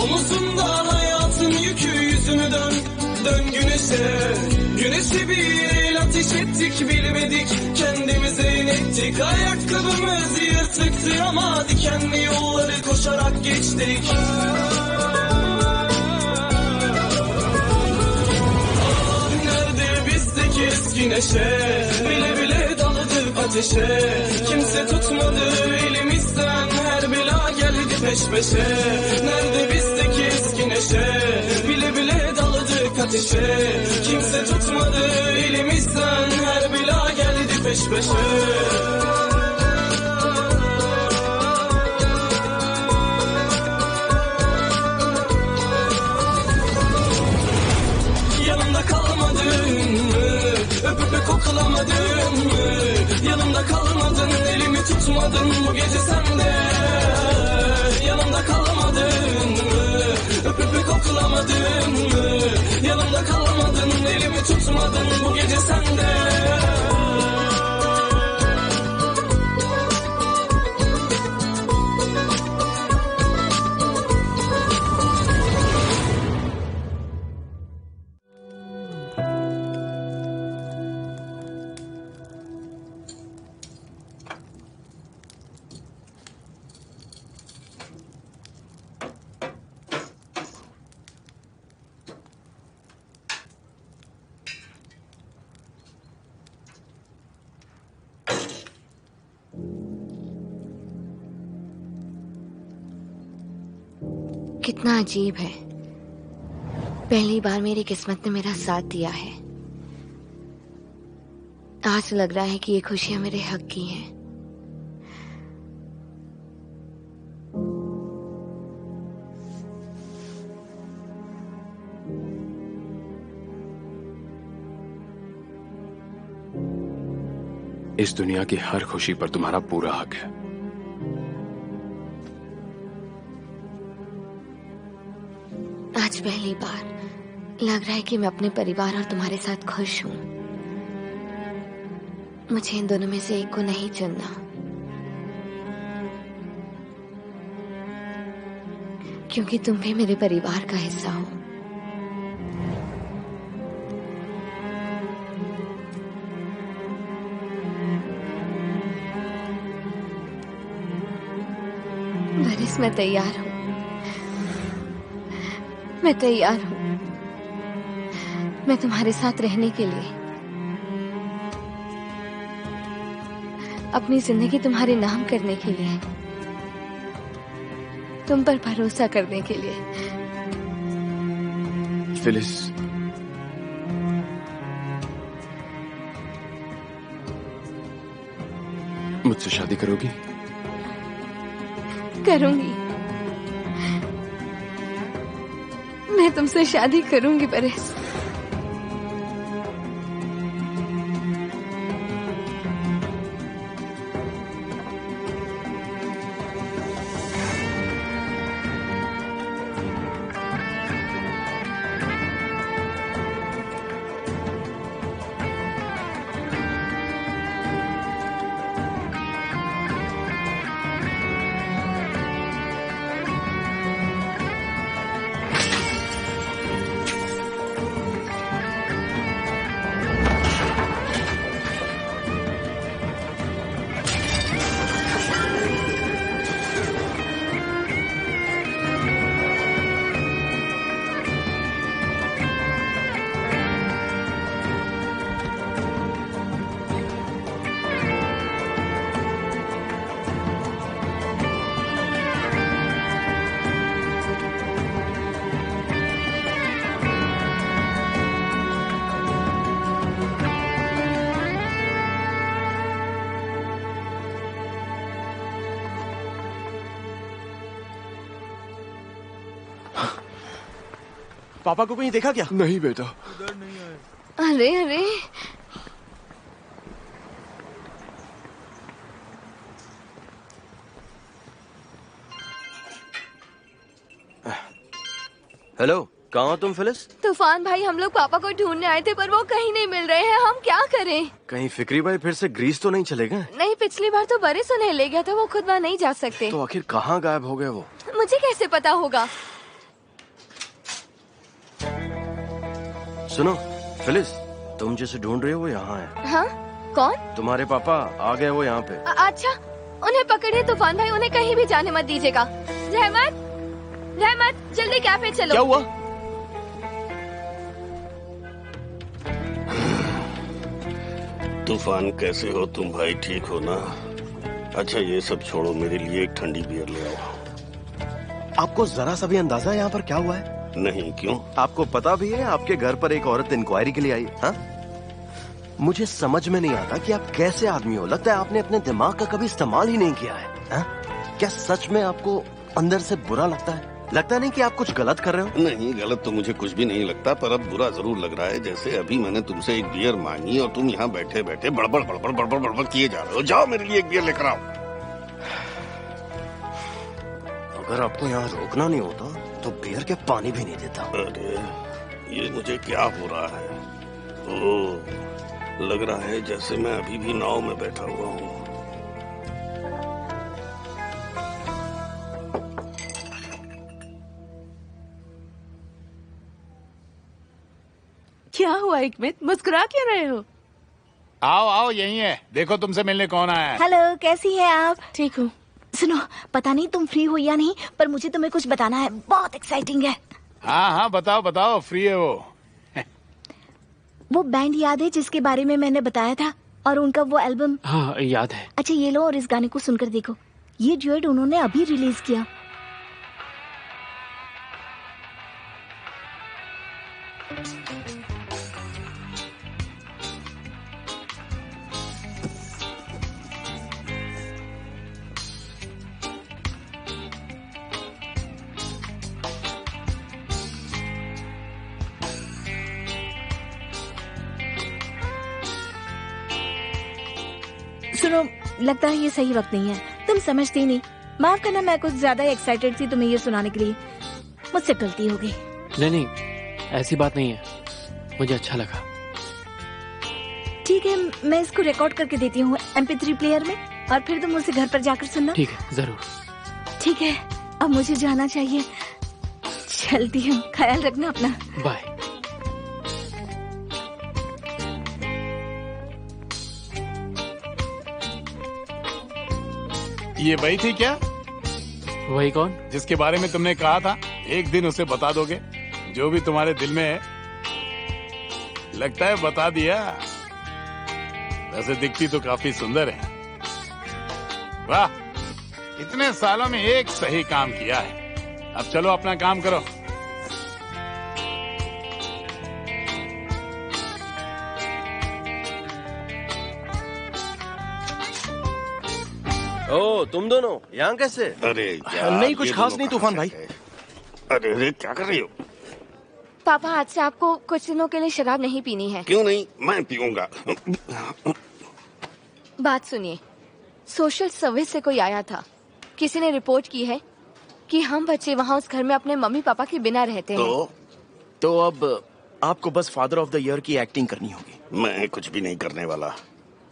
Omuzunda hayatın yükü, yüzünü dön, dön güneşe. Güneşe bir el ateş ettik, bilmedik kendimize inettik. Ayakkabımız yırtıktı ama dikenli yolları koşarak geçtik. Nerede bizdeki eski neşe, bile bile daladık ateşe. Kimse tutmadı elimizden, her bela geldi peş peşe. Nerede bizdeki eski neşe, bile bile daladık ateşe. Kimse tutmadı elimizden, her bela geldi peş peşe. Öpüp koklamadın mı? Yanımda kalmadın, elimi tutmadın bu gece sende. Yanımda kalmadın mı? Öpüp koklamadın mı? Yanımda kalmadın, elimi tutmadın bu gece sende. कितना अजीब है, पहली बार मेरी किस्मत ने मेरा साथ दिया है। आज लग रहा है कि ये खुशियां मेरे हक की हैं। इस दुनिया की हर खुशी पर तुम्हारा पूरा हक है। आज पहली बार लग रहा है कि मैं अपने परिवार और तुम्हारे साथ खुश हूं। मुझे इन दोनों में से एक को नहीं चुनना, क्योंकि तुम भी मेरे परिवार का हिस्सा हो। बरिस, मैं तैयार हूं, मैं तैयार हूं। मैं तुम्हारे साथ रहने के लिए, अपनी जिंदगी तुम्हारे नाम करने के लिए, तुम पर भरोसा करने के लिए। फिलिस, मुझसे शादी करोगी? करूंगी, मैं तुमसे शादी करूंगी बरिस। पापा को कहीं देखा क्या? नहीं बेटा। उधर नहीं आए। अरे अरे, हेलो, कहाँ हो तुम फिलिस? तूफान भाई, हम लोग पापा को ढूंढने आए थे पर वो कहीं नहीं मिल रहे हैं। हम क्या करें? कहीं फिक्री भाई फिर से ग्रीस तो नहीं चले गए? नहीं, पिछली बार तो बरिस उन्हें ले गया था, वो खुद वहाँ नहीं जा सकते। तो आखिर कहाँ गायब हो गए वो? मुझे कैसे पता होगा? सुनो फिलिस, तुम जिसे ढूंढ रहे हो वो यहाँ है। हाँ, कौन? तुम्हारे पापा आ गए, वो यहाँ पे। अच्छा, उन्हें पकड़िए तूफान भाई, उन्हें कहीं भी जाने मत दीजिएगा। रहमत, रहमत, जल्दी कैफे चलो। क्या हुआ? तूफान, कैसे हो तुम भाई? ठीक हो ना? अच्छा ये सब छोड़ो, मेरे लिए एक ठंडी बियर ले आओ। आपको जरा सा भी अंदाजा है यहाँ पर क्या हुआ है? नहीं, क्यों? आपको पता भी है आपके घर पर एक औरत इंक्वायरी के लिए आई? हाँ, मुझे समझ में नहीं आता कि आप कैसे आदमी हो। लगता है आपने अपने दिमाग का कभी इस्तेमाल ही नहीं किया है। हाँ? क्या सच में आपको अंदर से बुरा लगता है? लगता नहीं कि आप कुछ गलत कर रहे हो? नहीं, गलत तो मुझे कुछ भी नहीं लगता, पर अब बुरा जरूर लग रहा है। जैसे अभी मैंने तुमसे एक बियर मांगी और तुम यहाँ बैठे बैठे बड़बड़ बड़बड़ बड़बड़ बड़बड़ किए जा रहे हो। जाओ मेरे लिए एक बियर लेकर आओ। अगर आपको यहाँ रोकना नहीं होता तो बियर के पानी भी नहीं देता। अरे ये मुझे क्या हो रहा है? ओह, लग रहा है जैसे मैं अभी भी नाव में बैठा हुआ हूँ। क्या हुआ हिकमत, मुस्कुरा क्यों रहे हो? आओ आओ, यही है। देखो तुमसे मिलने कौन आया है। हेलो, कैसी है आप? ठीक हूँ। सुनो, पता नहीं तुम फ्री हो या नहीं, पर मुझे तुम्हें कुछ बताना है, बहुत एक्साइटिंग है। हाँ हाँ, बताओ बताओ, फ्री है वो बैंड याद है जिसके बारे में मैंने बताया था, और उनका वो एल्बम? हाँ याद है। अच्छा ये लो और इस गाने को सुनकर देखो। ये ड्यूएट उन्होंने अभी रिलीज किया। सुनो, लगता है ये सही वक्त नहीं है, तुम समझती नहीं। माफ करना, मैं कुछ ज्यादा एक्साइटेड थी तुम्हें ये सुनाने के लिए, मुझसे गलती हो गई। नहीं नहीं, ऐसी बात नहीं है, मुझे अच्छा लगा। ठीक है, मैं इसको रिकॉर्ड करके देती हूँ MP3 प्लेयर में, और फिर तुम उसे घर पर जाकर सुनना। ठीक है, जरूर। ठीक है, अब मुझे जाना चाहिए, चलती हूँ, ख्याल रखना अपना। बाय। ये वही थी क्या, वही कौन? जिसके बारे में तुमने कहा था एक दिन उसे बता दोगे जो भी तुम्हारे दिल में है? लगता है बता दिया। वैसे दिखती तो काफी सुंदर है। वाह, इतने सालों में एक सही काम किया है। अब चलो अपना काम करो। ओ, तुम दोनों यहाँ कैसे? अरे यार, नहीं, कुछ ये खास दोनों नहीं कहाँ तूफान से भाई। गए? अरे अरे, क्या कर रही हो? पापा, आज से आपको कुछ दिनों के लिए शराब नहीं पीनी है। क्यों नहीं? मैं पीऊंगा। बात सुनिए, सोशल सर्विस से कोई आया था, किसी ने रिपोर्ट की है कि हम बच्चे वहाँ उस घर में अपने मम्मी पापा के बिना रहते हैं। तो अब आपको बस फादर ऑफ द ईयर की एक्टिंग करनी होगी। मैं कुछ भी नहीं करने वाला।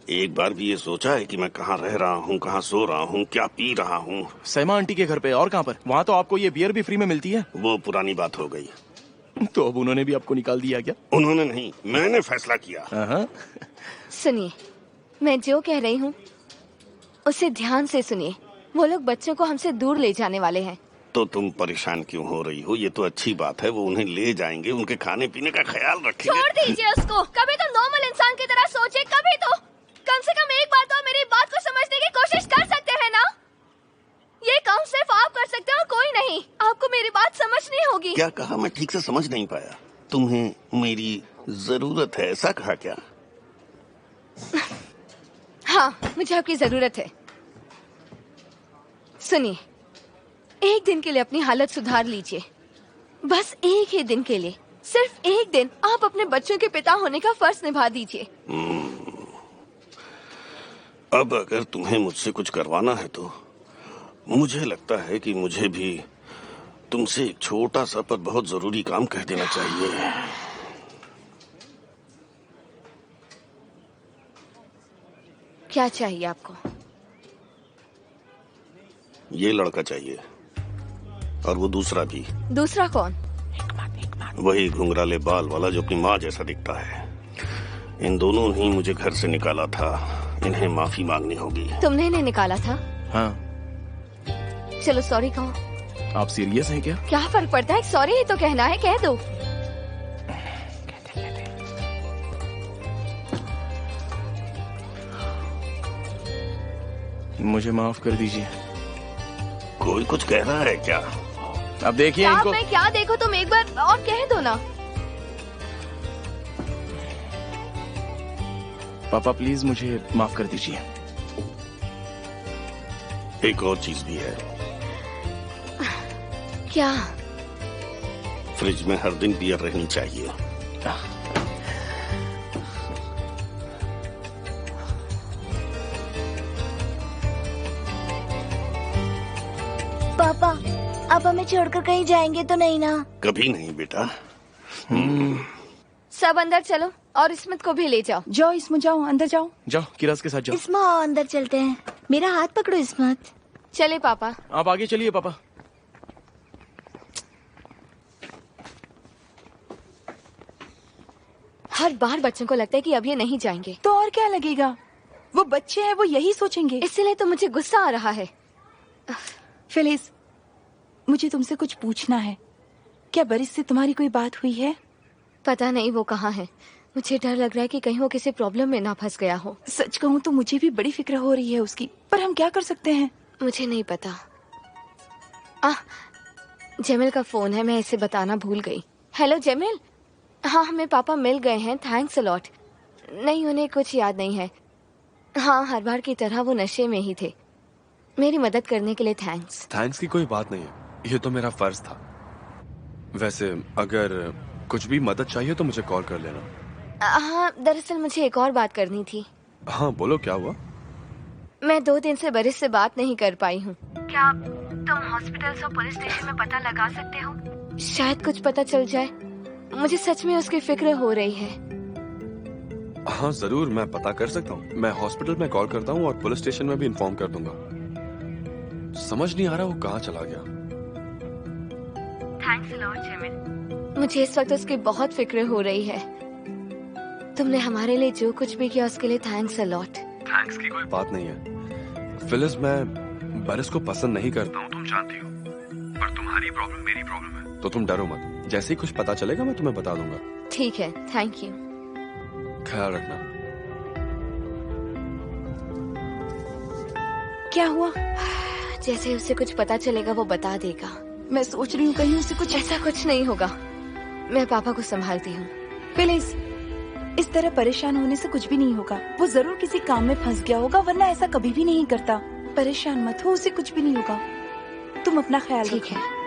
एक बार भी ये सोचा है कि मैं कहाँ रह रहा हूँ, कहाँ सो रहा हूँ, क्या पी रहा हूँ? सैमा आंटी के घर पे। और कहाँ पर? वहाँ तो आपको ये बियर भी फ्री में मिलती है। वो पुरानी बात हो गई। तो अब उन्होंने भी आपको निकाल दिया क्या? उन्होंने नहीं, मैंने फैसला किया। हाँ। सुनिए, मैं जो कह रही हूँ उसे ध्यान से सुनिए। वो लोग बच्चों को हमसे दूर ले जाने वाले हैं। तो तुम परेशान क्यों हो रही हो? ये तो अच्छी बात है, वो उन्हें ले जाएंगे, उनके खाने पीने का ख्याल रखेंगे। छोड़ दीजिए उसको। कभी तो नॉर्मल इंसान की तरह सोचे, कभी तो कम से कम एक बार तो मेरी बात को समझने की कोशिश कर सकते हैं ना। ये काम सिर्फ आप कर सकते हैं और कोई नहीं। आपको मेरी बात समझनी होगी। क्या कहा? मैं ठीक से समझ नहीं पाया। तुम्हें मेरी जरूरत है, ऐसा कहा क्या? हाँ, मुझे आपकी जरूरत है। सुनिए, एक दिन के लिए अपनी हालत सुधार लीजिए, बस एक ही दिन के लिए, सिर्फ एक दिन आप अपने बच्चों के पिता होने का फर्ज निभा दीजिए। अब अगर तुम्हें मुझसे कुछ करवाना है तो मुझे लगता है कि मुझे भी तुमसे एक छोटा सा पर बहुत जरूरी काम कह देना चाहिए। क्या चाहिए आपको? ये लड़का चाहिए, और वो दूसरा भी। दूसरा कौन? वही घुंघराले बाल वाला जो अपनी माँ जैसा दिखता है। इन दोनों ने मुझे घर से निकाला था। इन्हें माफी मांगनी होगी। तुमने इन्हें निकाला था? हाँ। चलो सॉरी कहो। आप सीरियस हैं क्या? क्या फर्क पड़ता है, सॉरी ही तो कहना है, कह दो। मुझे माफ कर दीजिए। कोई कुछ कह रहा है क्या? अब देखिए क्या इनको। मैं क्या देखो, तुम एक बार और कह दो ना। पापा प्लीज मुझे माफ कर दीजिए। एक और चीज भी है। क्या? फ्रिज में हर दिन बियर रहनी चाहिए। पापा आप हमें छोड़कर कहीं जाएंगे तो नहीं ना? कभी नहीं बेटा। सब अंदर चलो और इस्मत को भी ले जाओ। जाओ इसमें, जाओ अंदर जाओ। जाओ किराज के साथ जाओ। इस्मा आओ अंदर चलते हैं। मेरा हाथ पकड़ो इस्मत। चले पापा। आप आगे चलिए पापा। हर बार बच्चों को लगता है कि अब ये नहीं जाएंगे। तो और क्या लगेगा, वो बच्चे हैं, वो यही सोचेंगे। इसलिए तो मुझे गुस्सा आ रहा है। फिलिस, मुझे तुमसे कुछ पूछना है। क्या बरिस से तुम्हारी कोई बात हुई है? पता नहीं वो कहाँ है। मुझे डर लग रहा है कि कहीं वो किसी प्रॉब्लम में ना फंस गया हो। सच कहूँ तो मुझे भी बड़ी फिक्र हो रही है उसकी, पर हम क्या कर सकते हैं? मुझे नहीं पता। जेमिल का फोन है, मैं इसे बताना भूल गई। हेलो जेमिल। हाँ हमें पापा मिल गए हैं, थैंक्स अ लॉट। नहीं उन्हें कुछ याद नहीं है। हाँ हर बार की तरह वो नशे में ही थे। मेरी मदद करने के लिए थैंक्स। थैंक्स की कोई बात नहीं है, ये तो मेरा फर्ज था। वैसे अगर कुछ भी मदद चाहिए तो मुझे कॉल कर लेना। हाँ दरअसल मुझे एक और बात करनी थी। हाँ बोलो, क्या हुआ? मैं 2 दिन से बरिस से बात नहीं कर पाई हूँ। क्या तुम हॉस्पिटल और पुलिस स्टेशन में पता लगा सकते हो? शायद कुछ पता चल जाए। मुझे सच में उसकी फिक्र हो रही है। हाँ जरूर, मैं पता कर सकता हूँ। मैं हॉस्पिटल में कॉल करता हूँ और पुलिस स्टेशन में भी इन्फॉर्म कर दूंगा। समझ नहीं आ रहा वो कहाँ चला गया। थैंक्स अ लॉट जेमिल। मुझे इस वक्त उसकी बहुत फिक्र हो रही है। तुमने हमारे लिए जो कुछ भी किया उसके लिए थैंक्स अ लॉट। थैंक्स की कोई बात नहीं है फिलिस, मैं बरिस को पसंद नहीं करता हूँ, तुम जानती हो। पर तुम्हारी प्रॉब्लम मेरी प्रॉब्लम है, तो तुम डरो मत। जैसे ही कुछ पता चलेगा मैं तुम्हें बता दूंगा। ठीक है, थैंक यू। ख्याल रखना। क्या हुआ? जैसे ही उसे कुछ पता चलेगा वो बता देगा। मैं सोच रही हूँ कहीं उसे कुछ। ऐसा कुछ नहीं होगा, मैं पापा को संभालती हूँ। फिलिस, इस तरह परेशान होने से कुछ भी नहीं होगा। वो जरूर किसी काम में फंस गया होगा, वरना ऐसा कभी भी नहीं करता। परेशान मत हो, उसे कुछ भी नहीं होगा। तुम अपना ख्याल रखो। ठीक है।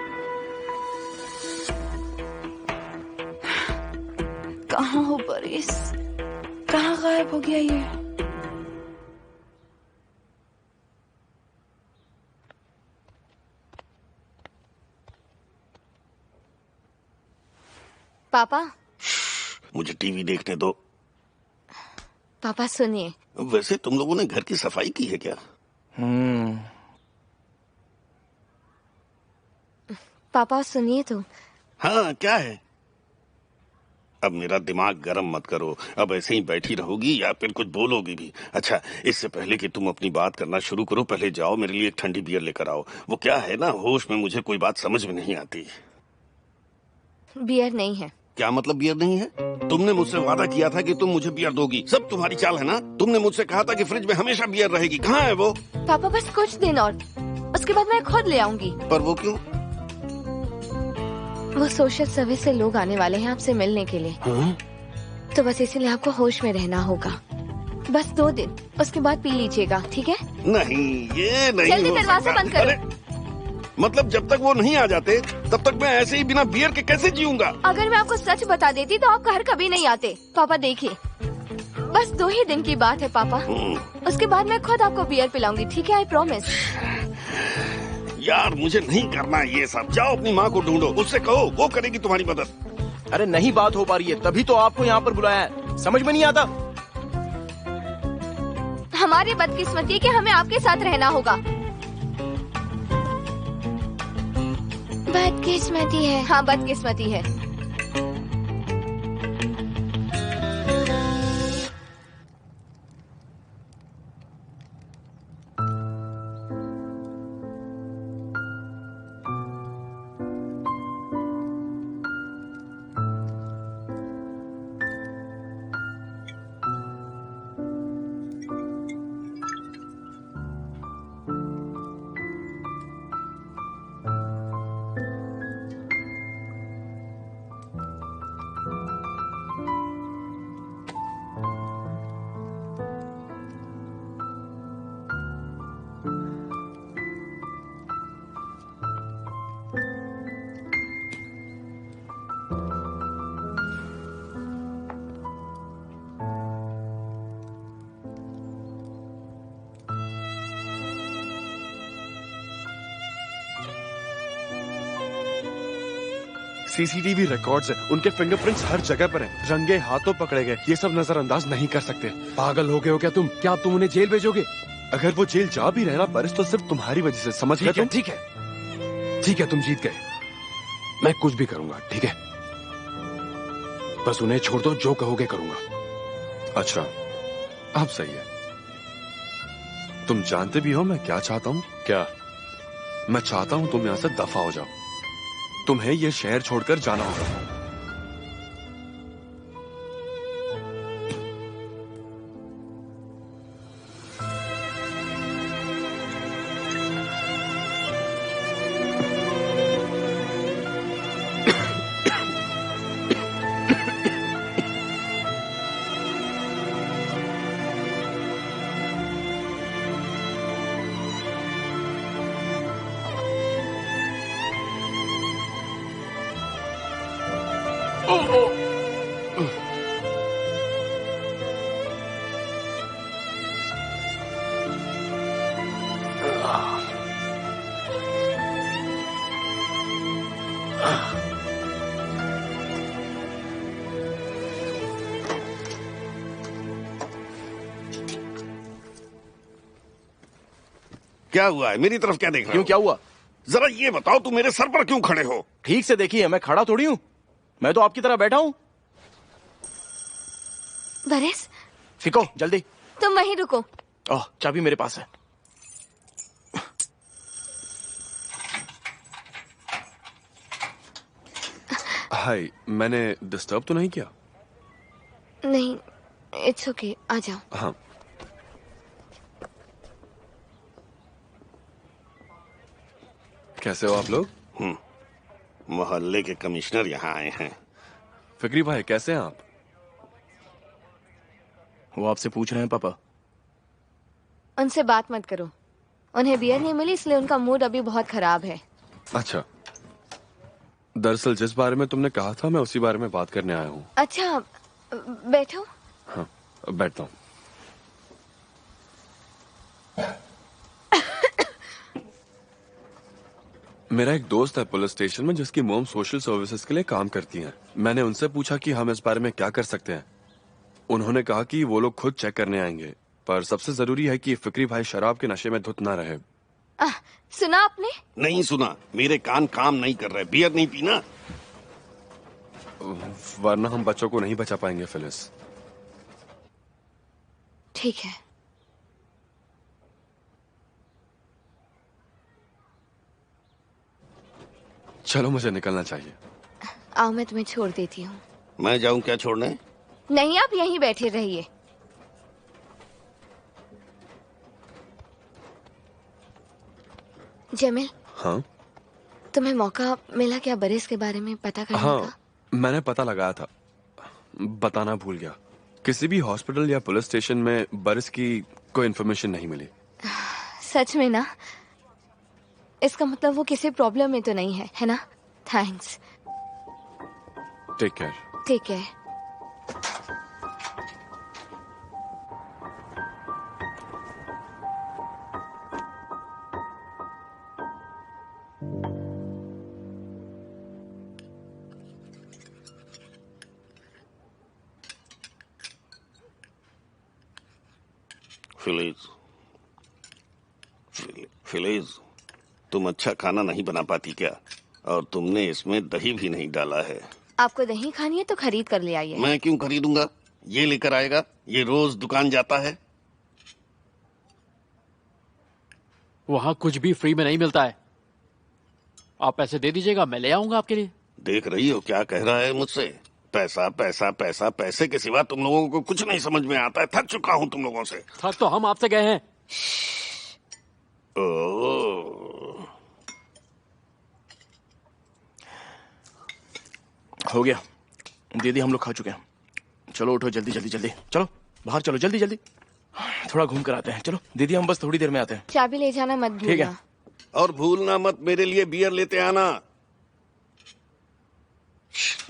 कहाँ हो बरिस? कहाँ गायब हो गया ये? पापा। मुझे टीवी देखने दो। पापा सुनिए। वैसे तुम लोगों ने घर की सफाई की है क्या? पापा सुनिए तो। हाँ क्या है? अब मेरा दिमाग गरम मत करो। अब ऐसे ही बैठी रहोगी या फिर कुछ बोलोगी भी? अच्छा, इससे पहले कि तुम अपनी बात करना शुरू करो, पहले जाओ मेरे लिए एक ठंडी बियर लेकर आओ। वो क्या है ना, होश में मुझे कोई बात समझ में नहीं आती। बियर नहीं है। क्या मतलब बियर नहीं है? तुमने मुझसे वादा किया था कि तुम मुझे बियर दोगी। सब तुम्हारी चाल है ना। तुमने मुझसे कहा था कि फ्रिज में हमेशा बियर रहेगी। कहाँ है वो? पापा बस कुछ दिन और, उसके बाद मैं खुद ले आऊंगी। पर वो क्यों? वो सोशल सर्विस से लोग आने वाले हैं आपसे मिलने के लिए। तो बस इसीलिए आपको होश में रहना होगा। बस 2 दिन, उसके बाद पी लीजिएगा, ठीक है? नहीं, ये नहीं जल्दी हो दरवाजा सकता। बंद करो। अरे, मतलब जब तक वो नहीं आ जाते तब तक मैं ऐसे ही बिना बियर के कैसे जीऊंगा? अगर मैं आपको सच बता देती तो आप घर कभी नहीं आते। पापा देखिए, बस 2 ही दिन की बात है पापा। उसके बाद मैं खुद आपको बियर पिलाऊंगी, ठीक है? I promise. यार मुझे नहीं करना ये सब। जाओ अपनी माँ को ढूंढो, उससे कहो, वो करेगी तुम्हारी मदद। अरे नहीं बात हो पा रही है, तभी तो आपको यहाँ पर बुलाया है। समझ में नहीं आता? हमारी बदकिस्मती कि हमें आपके साथ रहना होगा। बदकिस्मती है। हाँ बदकिस्मती है। सीसीटीवी रिकॉर्ड्स हैं, उनके फिंगरप्रिंट्स हर जगह पर हैं, रंगे हाथों पकड़े गए। ये सब नजरअंदाज नहीं कर सकते। पागल हो गए हो क्या तुम? क्या अब तुम उन्हें जेल भेजोगे? अगर वो जेल जा भी रहे ना बारिश, तो सिर्फ तुम्हारी वजह से, समझ गए तुम? ठीक है, ठीक है, तुम जीत गए। मैं कुछ भी करूंगा, ठीक है? बस उन्हें छोड़ दो, जो कहोगे करूंगा। अच्छा, अब सही है। तुम जानते भी हो मैं क्या चाहता हूं? क्या? मैं चाहता हूं तुम यहां से दफा हो जाओ। तुम्हें यह शहर छोड़कर जाना होगा। क्या हुआ है? मेरी तरफ क्या देख रहे क्यों, हो? क्या हुआ? जरा ये बताओ, तुम मेरे सर पर क्यों खड़े हो? ठीक से देखिए, मैं खड़ा थोड़ी हूँ, मैं तो आपकी तरह बैठा हूँ। बरिस, फिको जल्दी। तुम वहीं रुको। ओह, चाबी मेरे पास है। हाय, मैंने डिस्टर्ब तो नहीं किया? नहीं, इट्स ओके, आ जाओ। हाँ, कैसे हो आप लोग? मोहल्ले के कमिश्नर यहाँ आए हैं। फिक्री भाई, कैसे हैं आप? वो आपसे पूछ रहे हैं पापा। उनसे बात मत करो, उन्हें बियर नहीं मिली इसलिए उनका मूड अभी बहुत खराब है। अच्छा, दरअसल जिस बारे में तुमने कहा था मैं उसी बारे में बात करने आया हूँ। अच्छा, बैठो। हाँ, बैठता हूँ। मेरा एक दोस्त है पुलिस स्टेशन में जिसकी मॉम सोशल सर्विसेज के लिए काम करती हैं। मैंने उनसे पूछा कि हम इस बारे में क्या कर सकते हैं। उन्होंने कहा कि वो लोग खुद चेक करने आएंगे, पर सबसे जरूरी है कि फिक्री भाई शराब के नशे में धुत ना रहे। सुना आपने? नहीं सुना, मेरे कान काम नहीं कर रहे। बियर नहीं पीना, वरना हम बच्चों को नहीं बचा पाएंगे फिलिस। ठीक है। चलो, मुझे निकलना चाहिए। आओ, मैं तुम्हें छोड़ देती हूँ। मैं जाऊं क्या छोड़ने? नहीं, आप यहीं बैठे रहिए। जमील। हाँ? तुम्हें मौका मिला क्या बरिस के बारे में पता करने हाँ, का? मैंने पता लगाया था, बताना भूल गया। किसी भी हॉस्पिटल या पुलिस स्टेशन में बरिस की कोई इन्फॉर्मेशन नहीं मिली। सच में ना? इसका मतलब वो किसी प्रॉब्लम में तो नहीं है ना? थैंक्स। Take care. ठीक है। फिलिज, फिलिज, तुम अच्छा खाना नहीं बना पाती क्या? और तुमने इसमें दही भी नहीं डाला है। आपको दही खानी है तो खरीद कर ले आइए। मैं क्यों खरीदूंगा? ये लेकर आएगा, ये रोज दुकान जाता है। वहाँ कुछ भी फ्री में नहीं मिलता है। आप पैसे दे दीजिएगा, मैं ले आऊंगा आपके लिए। देख रही हो क्या कह रहा है मुझसे? पैसा पैसा पैसा, पैसे के सिवा तुम लोगों को कुछ नहीं समझ में आता है। थक चुका हूँ तुम लोगों से। थक तो हम आपसे गए हैं। ओह, हो गया दीदी, हम लोग खा चुके हैं। चलो उठो, जल्दी जल्दी जल्दी चलो, बाहर चलो, जल्दी जल्दी। थोड़ा घूम कर आते हैं। चलो दीदी, हम बस थोड़ी देर में आते हैं। चाबी ले जाना मत भूलना। ठीक है। और भूलना मत मेरे लिए बियर लेते आना।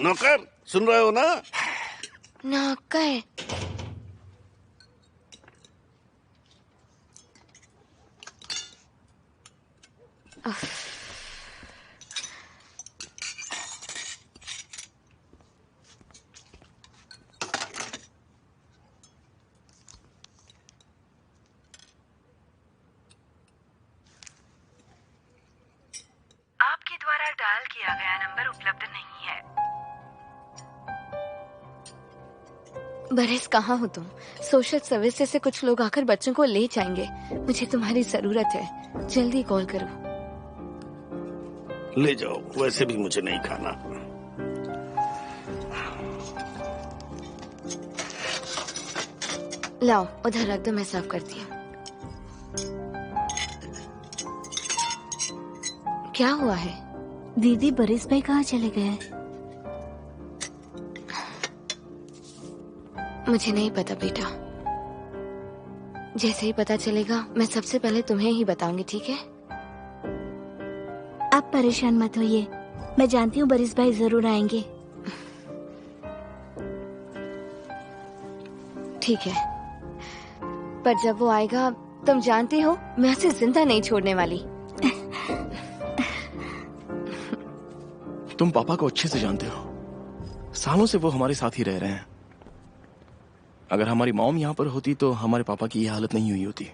नौकर, सुन रहे हो ना? नौकर? डायल किया गया नंबर उपलब्ध नहीं है। बरेस, कहाँ हो तुम? सोशल सर्विसेज से कुछ लोग आकर बच्चों को ले जाएंगे। मुझे तुम्हारी जरूरत है, जल्दी कॉल करो। ले जाओ, वैसे भी मुझे नहीं खाना। लाओ, उधर रख दो, मैं साफ करती हूँ। क्या हुआ है? दीदी, बरेस भाई कहाँ चले गए? मुझे नहीं पता बेटा। जैसे ही पता चलेगा मैं सबसे पहले तुम्हें ही बताऊंगी, ठीक है? आप परेशान मत होइए, मैं जानती हूँ बरेस भाई जरूर आएंगे। ठीक है, पर जब वो आएगा तुम जानती हो मैं उसे जिंदा नहीं छोड़ने वाली। तुम पापा को अच्छे से जानते हो, सालों से वो हमारे साथ ही रह रहे हैं। अगर हमारी मॉम यहाँ पर होती तो हमारे पापा की ये हालत नहीं हुई होती।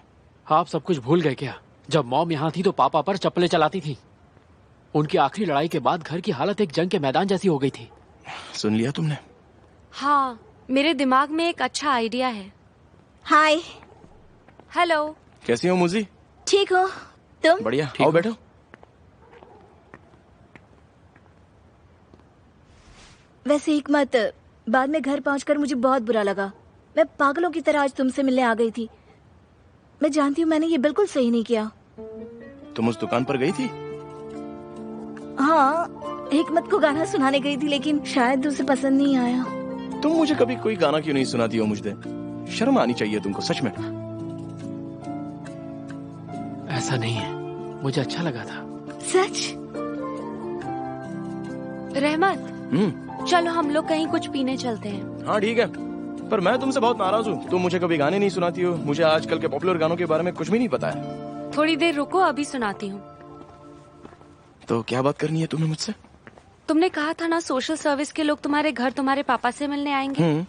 आप सब कुछ भूल गए क्या? जब मॉम यहाँ थी तो पापा पर चप्पलें चलाती थी। उनकी आखिरी लड़ाई के बाद घर की हालत एक जंग के मैदान जैसी हो गई थी। सुन लिया तुमने? हाँ, मेरे दिमाग में एक अच्छा आइडिया है। हाय। हेलो। कैसी हो मुझी? ठीक हो तुम? बढ़िया, आओ बैठो। वैसे हिकमत, बाद में घर पहुंचकर मुझे बहुत बुरा लगा। मैं पागलों की तरह आज तुमसे मिलने आ गई थी। मैं जानती हूँ मैंने ये बिल्कुल सही नहीं किया। तुम उस दुकान पर गई थी? हाँ, हिकमत को गाना सुनाने गई थी, लेकिन शायद उसे पसंद नहीं आया। तुम मुझे कभी कोई गाना क्यों नहीं सुनाती हो? मुझे शर्म आनी चाहिए तुमको, सच में। ऐसा नहीं है, मुझे अच्छा लगा था। सच? रहमत, चलो हम लोग कहीं कुछ पीने चलते हैं। हाँ ठीक है, पर मैं तुमसे बहुत नाराज हूँ। तुम मुझे कभी गाने नहीं सुनाती हो। मुझे आजकल के पॉपुलर गानों के बारे में कुछ भी नहीं पता है। थोड़ी देर रुको, अभी सुनाती हूँ। तो क्या बात करनी है तुम्हें मुझसे? तुमने कहा था ना सोशल सर्विस के लोग तुम्हारे घर तुम्हारे पापा से मिलने आएंगे।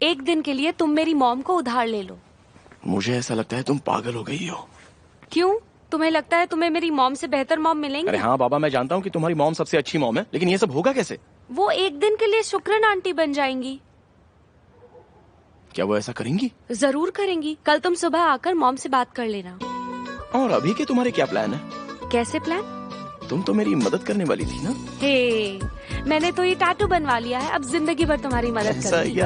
एक दिन के लिए तुम मेरी मॉम को उधार ले लो। मुझे ऐसा लगता है तुम पागल हो गई हो। क्यों? तुम्हें लगता है तुम्हें मेरी मॉम से बेहतर मॉम मिलेंगे? अरे हाँ बाबा, मैं जानता हूँ कि तुम्हारी मॉम सबसे अच्छी मॉम है, लेकिन ये सब होगा कैसे? वो एक दिन के लिए शुक्रन आंटी बन जाएंगी। क्या वो ऐसा करेंगी? जरूर करेंगी। कल तुम सुबह आकर मॉम से बात कर लेना। और अभी के तुम्हारे क्या प्लान है? कैसे प्लान? तुम तो मेरी मदद करने वाली थी ना? हे, मैंने तो ये टैटू बनवा लिया है, अब जिंदगी भर तुम्हारी मदद करूंगी।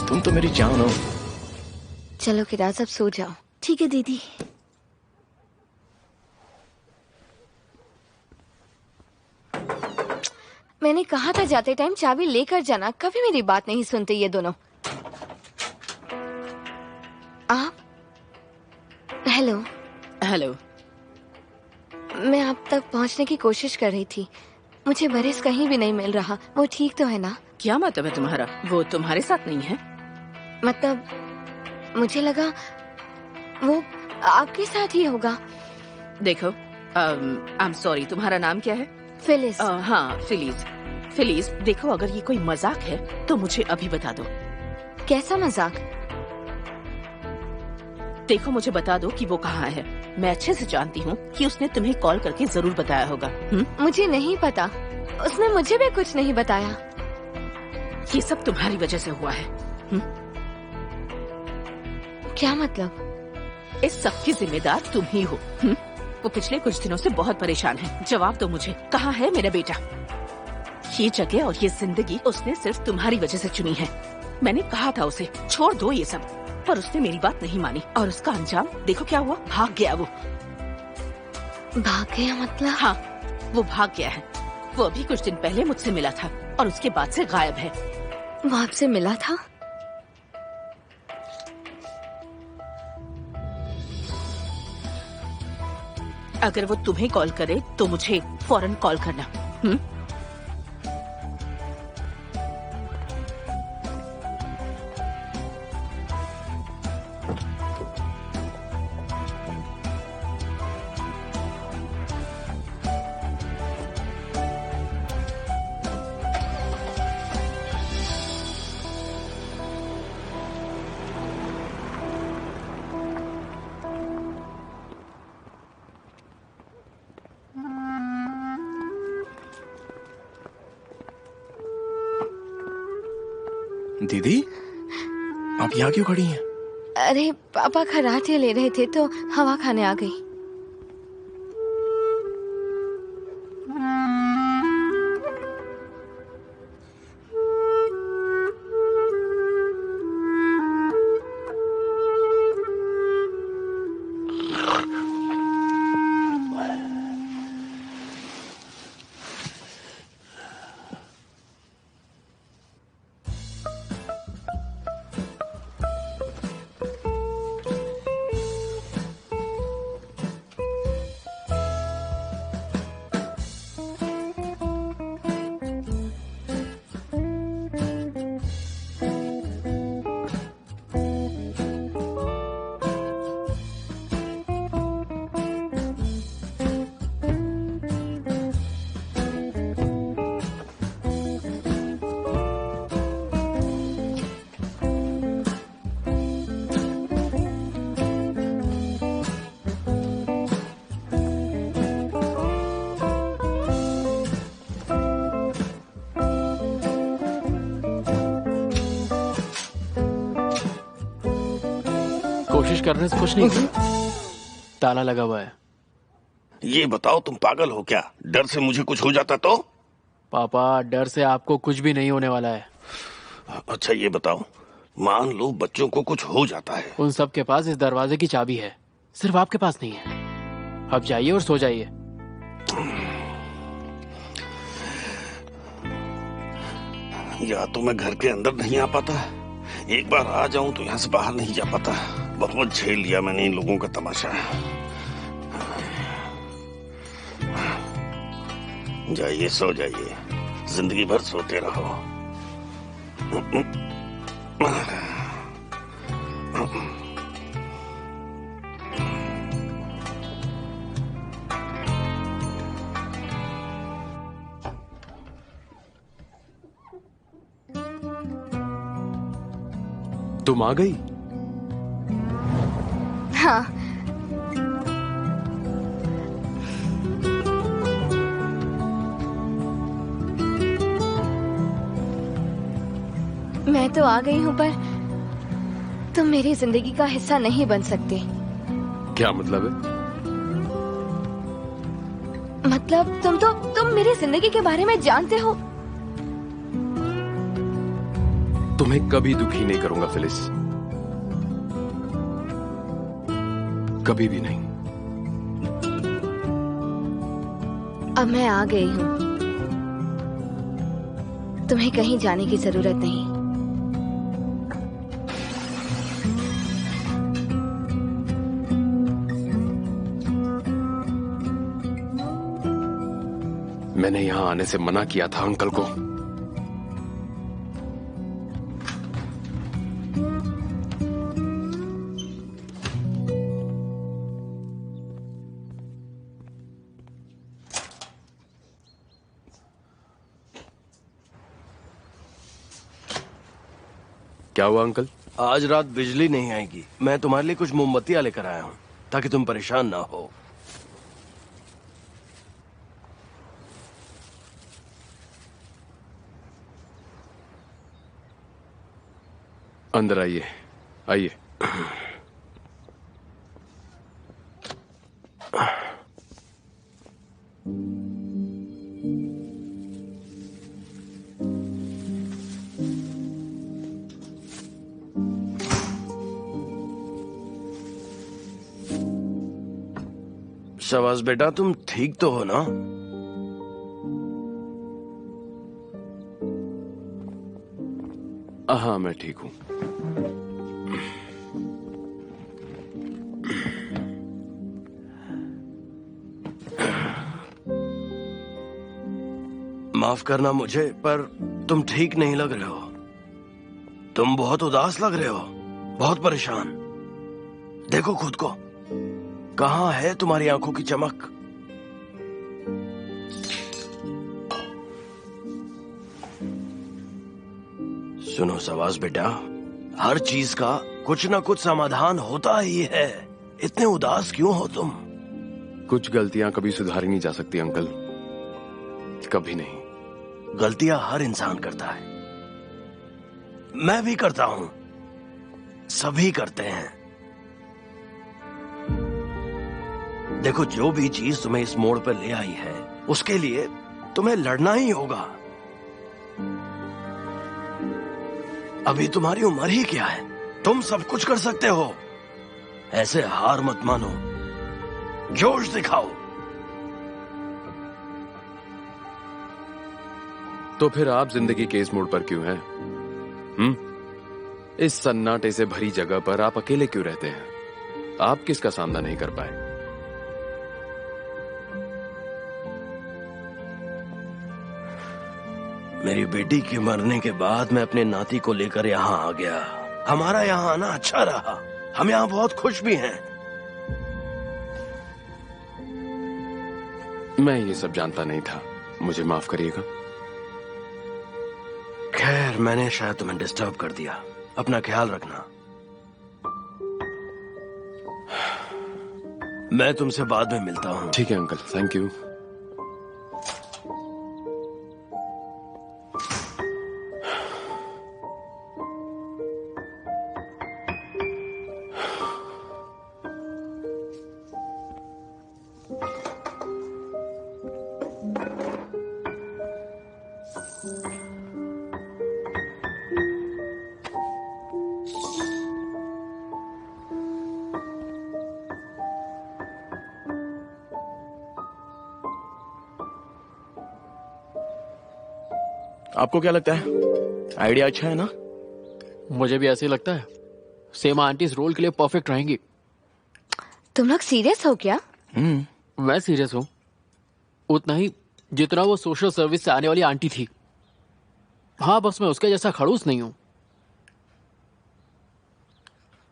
तुम तो मेरी जान हो। चलो किराज, अब सो जाओ। ठीक है दीदी। मैंने कहा था जाते टाइम चाबी लेकर जाना, कभी मेरी बात नहीं सुनते ये दोनों। आप? हेलो। हेलो। मैं आप तक पहुंचने की कोशिश कर रही थी। मुझे बरेस कहीं भी नहीं मिल रहा। वो ठीक तो है ना? क्या मतलब है तुम्हारा? वो तुम्हारे साथ नहीं है? मतलब मुझे लगा वो आपके साथ ही होगा। देखो, आई एम सॉरी, तुम्हारा नाम क्या है? फिलिस। हाँ, फिलिस। फिलिस, देखो अगर ये कोई मजाक है तो मुझे अभी बता दो। कैसा मजाक? देखो मुझे बता दो कि वो कहाँ है। मैं अच्छे से जानती हूँ कि उसने तुम्हें कॉल करके जरूर बताया होगा। मुझे नहीं पता, उसने मुझे भी कुछ नहीं बताया। ये सब तुम्हारी वजह से हुआ है। क्या मतलब? इस सब की जिम्मेदार तुम ही हो। वो पिछले कुछ दिनों से बहुत परेशान है। जवाब दो मुझे, कहाँ है मेरा बेटा? ये जगह और ये जिंदगी उसने सिर्फ तुम्हारी वजह से चुनी है। मैंने कहा था उसे छोड़ दो ये सब, पर उसने मेरी बात नहीं मानी और उसका अंजाम देखो क्या हुआ। भाग गया वो। भाग गया मतलब? हाँ, वो भाग गया है। वो अभी कुछ दिन पहले मुझसे मिला था और उसके बाद से गायब है। वो आपसे मिला था? अगर वो तुम्हें कॉल करे तो मुझे फौरन कॉल करना। दीदी, आप यहाँ क्यों खड़ी हैं? अरे पापा खराटे ले रहे थे तो हवा खाने आ गई। कोशिश करने से कुछ नहीं होगा। ताला लगा हुआ है। ये बताओ तुम पागल हो क्या? डर से मुझे कुछ हो जाता तो? पापा डर से आपको कुछ भी नहीं होने वाला है। अच्छा ये बताओ, मान लो बच्चों को कुछ हो जाता है, उन सब के पास इस दरवाजे की चाबी है, सिर्फ आपके पास नहीं है। अब जाइए और सो जाइए। या तो मैं घर के अंदर नहीं आ पाता, एक बार आ जाऊं तो यहाँ से बाहर नहीं जा पाता। बहुत झेल लिया मैंने इन लोगों का तमाशा। जाइए सो जाइए, जिंदगी भर सोते रहो। तुम आ गई? हाँ। मैं तो आ गई हूँ पर तुम मेरी जिंदगी का हिस्सा नहीं बन सकते। क्या मतलब है? मतलब तुम मेरी जिंदगी के बारे में जानते हो। तुम्हें कभी दुखी नहीं करूंगा फिलिस, कभी भी नहीं। अब मैं आ गई हूँ, तुम्हें कहीं जाने की जरूरत नहीं। मैंने यहां आने से मना किया था अंकल को। क्या हुआ अंकल? आज रात बिजली नहीं आएगी। मैं तुम्हारे लिए कुछ मोमबत्तियां लेकर आया हूँ ताकि तुम परेशान ना हो। अंदर आइए, आइए। शाबाश बेटा, तुम ठीक तो हो ना? हाँ मैं ठीक हूं। माफ करना मुझे, पर तुम ठीक नहीं लग रहे हो। तुम बहुत उदास लग रहे हो, बहुत परेशान। देखो खुद को, कहाँ है तुम्हारी आंखों की चमक? सुनो शाबाश बेटा, हर चीज का कुछ ना कुछ समाधान होता ही है। इतने उदास क्यों हो तुम? कुछ गलतियां कभी सुधारी नहीं जा सकती अंकल, कभी नहीं। गलतियां हर इंसान करता है, मैं भी करता हूं, सभी करते हैं। देखो, जो भी चीज तुम्हें इस मोड़ पर ले आई है, उसके लिए तुम्हें लड़ना ही होगा। अभी तुम्हारी उम्र ही क्या है, तुम सब कुछ कर सकते हो। ऐसे हार मत मानो, जोश दिखाओ। तो फिर आप जिंदगी के इस मोड़ पर क्यों हैं? इस सन्नाटे से भरी जगह पर आप अकेले क्यों रहते हैं? आप किसका सामना नहीं कर पाए? मेरी बेटी के मरने के बाद मैं अपने नाती को लेकर यहाँ आ गया। हमारा यहाँ आना अच्छा रहा, हम यहाँ बहुत खुश भी हैं। मैं ये सब जानता नहीं था, मुझे माफ करिएगा। खैर, मैंने शायद तुम्हें डिस्टर्ब कर दिया। अपना ख्याल रखना। मैं तुमसे बाद में मिलता हूँ। ठीक है अंकल, थैंक यू। आपको क्या लगता है, आइडिया अच्छा है ना? मुझे भी ऐसे ही लगता है। सेमा आंटी इस रोल के लिए परफेक्ट रहेंगी। तुम लोग सीरियस हो क्या? मैं सीरियस हूँ, उतना ही जितना वो सोशल सर्विस से आने वाली आंटी थी। हाँ, बस मैं उसके जैसा खड़ूस नहीं हूँ।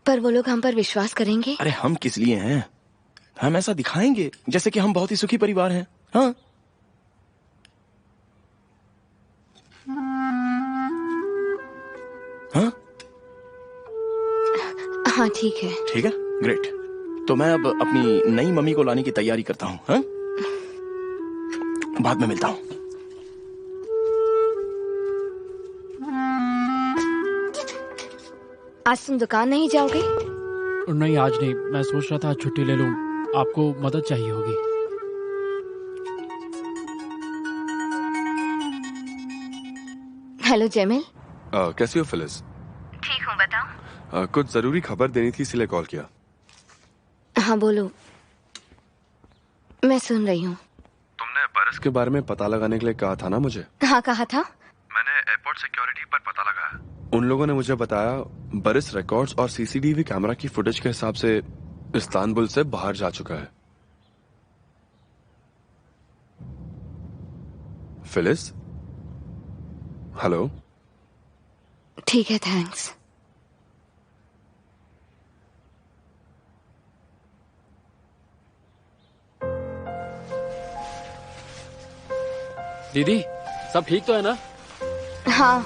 पर वो लोग हम पर विश्वास करेंगे? अरे हम किस लिए हैं? हम ऐसा दिखाएंगे जैसे कि हम बहुत ही सुखी परिवार हैं। हाँ, हाँ? हाँ ठीक है। ठीक है, ग्रेट। तो मैं अब अपनी नई मम्मी को लाने की तैयारी करता हूँ। हाँ? बाद में मिलता हूँ। आज तुम दुकान नहीं जाओगे? नहीं, आज नहीं। मैं सोच रहा था आज छुट्टी ले लूं। आपको मदद चाहिए होगी। हेलो जैमिल। कैसी हो फिलिस? ठीक हूँ, बताओ। कुछ जरूरी खबर देनी थी, इसलिए कॉल किया। हाँ बोलो, मैं सुन रही हूँ। तुमने बरस के बारे में पता लगाने के लिए कहा था ना मुझे? हाँ कहा था। मैंने एयरपोर्ट सिक्योरिटी पर पता लगाया। उन लोगों ने मुझे बताया बरिस रिकॉर्ड्स और सीसीटीवी कैमरा की फुटेज के हिसाब से इस्तांबुल से बाहर जा चुका है। Phyllis, hello. ठीक है, थैंक्स। दीदी, सब ठीक तो है ना? हाँ।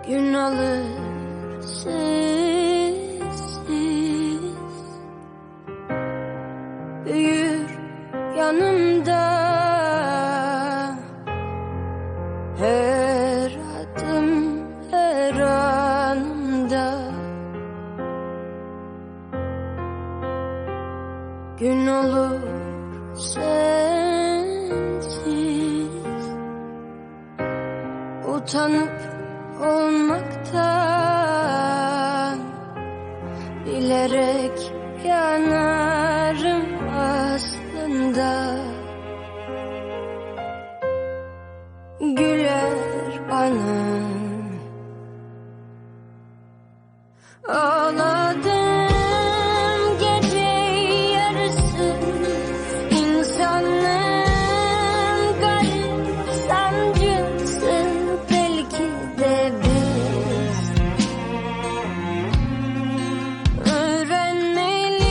Gün alır sessiz, büyür yanımda, her adım her anımda. Gün olur sensiz, utanıp olmaktan bilerek yanarım aslında. Güler bana ağladım gece yarısı, insanlığın garip sancısı. Belki de öğrenmeliyiz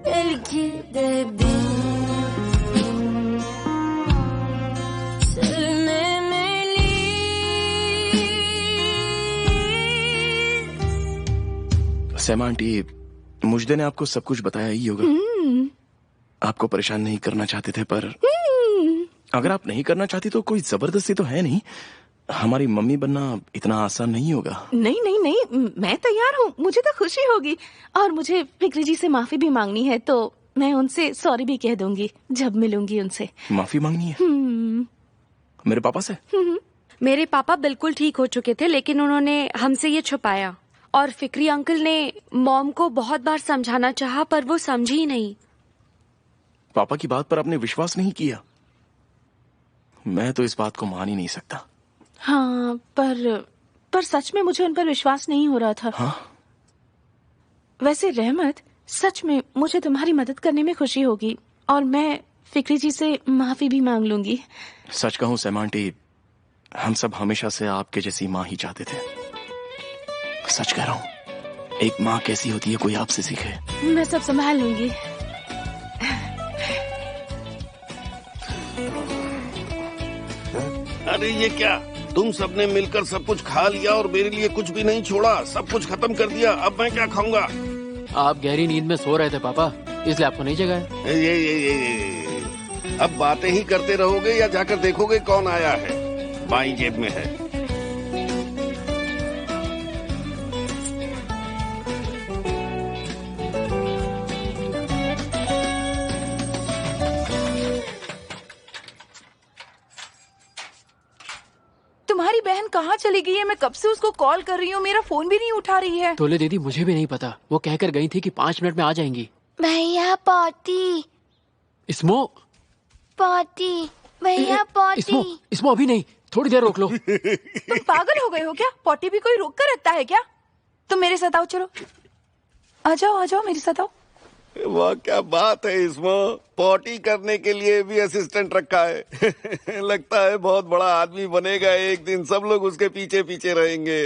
belki de biz sevmemeliyiz. सैमा aunty, मुजदे ने आपको सब कुछ बताया ही होगा। आपको परेशान नहीं करना चाहते थे, पर अगर आप नहीं करना चाहती तो कोई जबरदस्ती तो है नहीं। हमारी मम्मी बनना इतना आसान नहीं होगा। नहीं नहीं नहीं, मैं तैयार हूँ। मुझे तो खुशी होगी, और मुझे फिक्री जी से माफी भी मांगनी है, तो मैं उनसे सॉरी भी कह दूंगी जब मिलूंगी उनसे। माफी मांगनी है? मेरे पापा से? मेरे पापा बिल्कुल ठीक हो चुके थे, लेकिन उन्होंने हमसे ये छुपाया। और फिक्री अंकल ने मॉम को बहुत बार समझाना चाहा, पर वो समझी ही नहीं। पापा की बात पर आपने विश्वास नहीं किया? मैं तो इस बात को मान ही नहीं सकता। हाँ, पर सच में मुझे उन पर विश्वास नहीं हो रहा था। हाँ? वैसे रहमत, सच में मुझे तुम्हारी मदद करने में खुशी होगी, और मैं फिक्री जी से माफी भी मांग लूंगी। सच कहूं सैमा आंटी, हम सब हमेशा से आपके जैसी माँ ही चाहते थे। सच कह रहा हूँ, एक माँ कैसी होती है कोई आपसे सीखे। मैं सब संभाल लूंगी। अरे ये क्या, तुम सबने मिलकर सब कुछ खा लिया और मेरे लिए कुछ भी नहीं छोड़ा। सब कुछ खत्म कर दिया, अब मैं क्या खाऊंगा? आप गहरी नींद में सो रहे थे पापा, इसलिए आपको नहीं जगाया। ये अब बातें ही करते रहोगे या जाकर देखोगे कौन आया है? बाईं जेब में है। तुम्हारी बहन कहाँ चली गई है? मैं कब से उसको कॉल कर रही हूँ, मेरा फोन भी नहीं उठा रही है। तोले दीदी, मुझे भी नहीं पता। वो कहकर गई थी कि 5 मिनट में आ जाएंगी। भैया पॉटी, इसमो पॉटी, भैया पॉटी। इसमो अभी नहीं, थोड़ी देर रोक लो। तुम पागल हो गए हो क्या? पॉटी भी कोई रोक कर रखता है क्या? तुम मेरे साथ आओ, चलो आ जाओ मेरे साथ आओ। वाह क्या बात है इसमें, पॉटी करने के लिए भी असिस्टेंट रखा है। लगता है बहुत बड़ा आदमी बनेगा एक दिन, सब लोग उसके पीछे पीछे रहेंगे।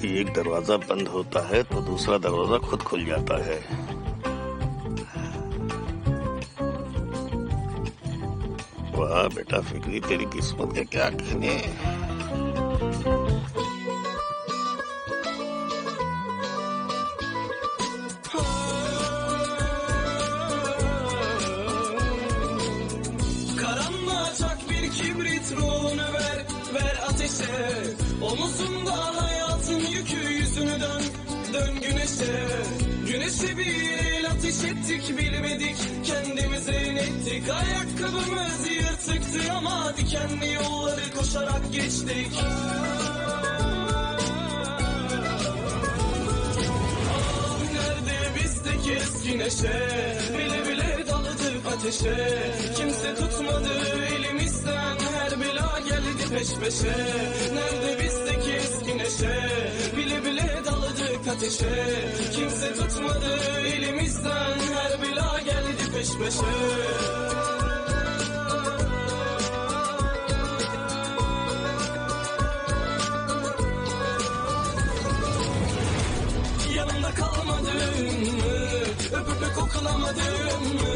एक दरवाजा बंद होता है तो दूसरा दरवाजा खुद खुल जाता है। वाह बेटा फिक्री, तेरी किस्मत के क्या कहने। Karanlığa çak bir kibrit, ruhunu ver ateşe. Omuzunda hayatın yükü, yüzünü dön güneşe. Güneşe bir el ateş ettik, bilmedik kendimize inettik. Ayakkabımız yırtıktı ama dikenli yolları koşarak geçtik. Nerede bizdeki eski neşe, bile bile daladık ateşe. Kimse tutmadı elimizden, her bela geldi peş peşe. Nerede bizdeki eski neşe, bile bile daladık ateşe. Kimse tutmadı elimizden, her bela geldi peş peşe. Yanımda kalmadın mı? Öpüp koklamadın mı?